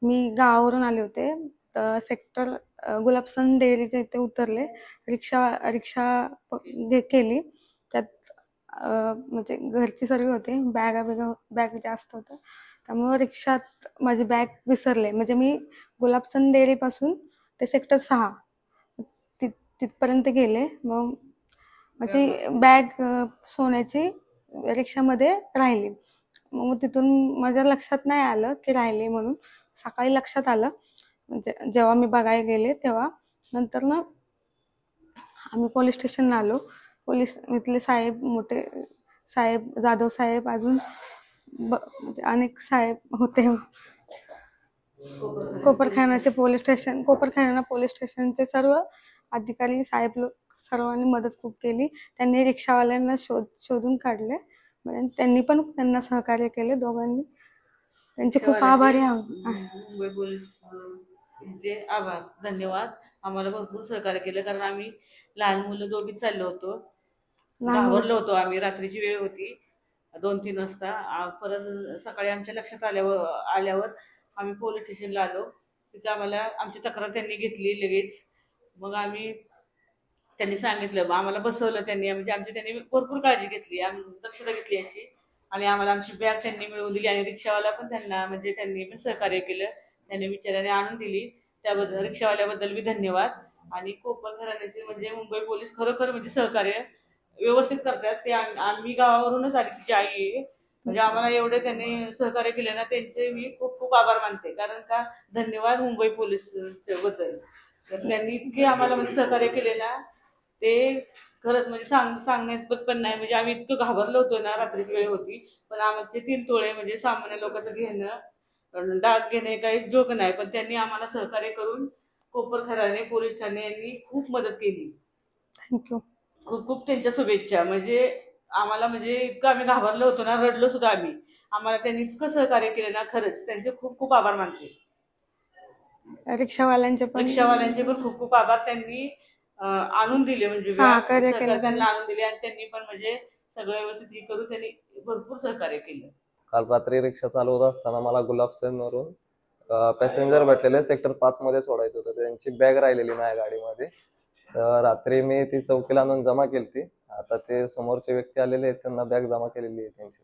मी गावावरून आले होते. तर सेक्टर गुलाबसन डेअरीच्या इथे उतरले. रिक्षा रिक्षा केली. त्यात म्हणजे घरची सर्व होते. बॅग जास्त होतं. त्यामुळे रिक्षात माझी बॅग विसरले. म्हणजे मी गुलाबसन डेअरीपासून ते सेक्टर 6 तिथपर्यंत गेले. मग माझी बॅग सोन्याची रिक्षामध्ये राहिली. मग तिथून माझ्या लक्षात नाही आलं की राहिली म्हणून. सकाळी लक्षात आलं. म्हणजे जेव्हा मी बघायला गेले तेव्हा. नंतर ना आम्ही पोलीस स्टेशनला आलो. पोलीस इथले साहेब, मोठे साहेब, जाधव साहेब, अजून म्हणजे अनेक साहेब होते. कोपरखाना पोलीस स्टेशनचे सर्व अधिकारी साहेब लोक सर्वांनी मदत खूप केली. त्यांनी रिक्षावाल्यांना शोधून काढले. त्यांनी पण त्यांना सहकार्य केले. दोघांनी त्यांचे खूप आभारी आहे. मुंबई पोलीसचे आभार, धन्यवाद. आम्हाला भरपूर सहकार्य केलं, कारण आम्ही लहान मुलं दोघीच चाललो होतो. घाबरलो होतो आम्ही. रात्रीची वेळ होती, 2-3 वाजता. परत सकाळी आमच्या लक्षात आल्यावर आम्ही पोलीस स्टेशनला आलो. तिथे आम्हाला आमची तक्रार त्यांनी घेतली लगेच. मग त्यांनी सांगितलं, आम्हाला बसवलं त्यांनी. म्हणजे आमची त्यांनी भरपूर काळजी घेतली, दक्षता घेतली अशी. आणि आम्हाला आमची बॅग त्यांनी मिळवून दिली. आणि रिक्षावाला पण त्यांनी पण सहकार्य केलं. त्यांनी विचाराने आणून दिली. त्याबद्दल रिक्षावाल्याबद्दल मी धन्यवाद. आणि कोपर घराण्याचे म्हणजे मुंबई पोलीस खरोखर म्हणजे सहकार्य व्यवस्थित करतात. ते आम्ही गावावरूनच आली, तिची आई आहे. म्हणजे आम्हाला एवढे त्यांनी सहकार्य केले ना, त्यांचे मी खूप खूप आभार मानते. कारण का, धन्यवाद मुंबई पोलीस बद्दल. त्यांनी इतके आम्हाला म्हणजे सहकार्य केले ना, ते खरंच म्हणजे सांगण्यात पण नाही. म्हणजे आम्ही इतकं घाबरलो होतो ना, रात्रीची वेळ होती. पण आमचे 3 तोळे म्हणजे सामान्य लोकांचं घेणं, डाग घेणे काही जोक नाही. पण त्यांनी आम्हाला सहकार्य करून कोपर घराणे पोलीस ठाणे यांनी खूप मदत केली. थँक्यू. खूप खूप त्यांच्या शुभेच्छा. म्हणजे आम्हाला म्हणजे इतकं आम्ही घाबरलो होतो ना, रडलो सुद्धा आम्ही. आम्हाला त्यांनी इतकं सहकार्य केलं ना, खरंच त्यांचे खूप खूप आभार मानते. रिक्षावाल्यांचे पण खूप खूप आभार. त्यांनी आणून दिले, म्हणजे सहकार्य केलं त्यांना आणून दिले. आणि त्यांनी पण म्हणजे सगळं व्यवस्थित करून त्यांनी भरपूर सहकार्य केलं. काल रात्री रिक्षा चालवत असताना मला गुलाबसेनवरून पॅसेंजर भेटलेले. सेक्टर 5 मध्ये सोडायचं होतं. त्यांची बॅग राहिलेली माझ्या गाडीमध्ये. तर रात्री मी ती चौकीला आणून जमा केली. आता ते समोरचे व्यक्ती आलेले आहेत, त्यांना बॅग जमा केलेली आहे त्यांची.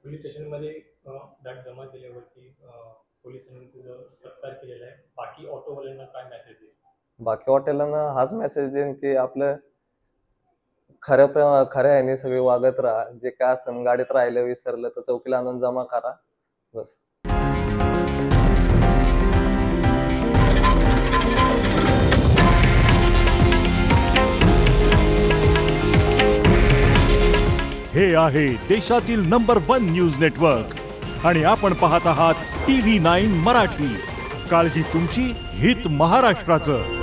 पोलीस स्टेशनमध्ये बॅग जमा केल्यावरती पोलिसांनी तुझं सत्कार केलेला आहे. बाकी ऑटोवाल्यांना काय मेसेज देईल? बाकी हॉटेलांना हाच मेसेज देईन की आपलं खऱ्या ह्याने सगळे वागत राहा. जे काय असं गाडीत राहिलं, विसरलं तर चौकीला आणून जमा करा, बस. हे आहे देशातील नंबर 1 न्यूज नेटवर्क आणि आपण पाहत आहात TV9 मराठी. काळजी तुमची, हित महाराष्ट्राचं.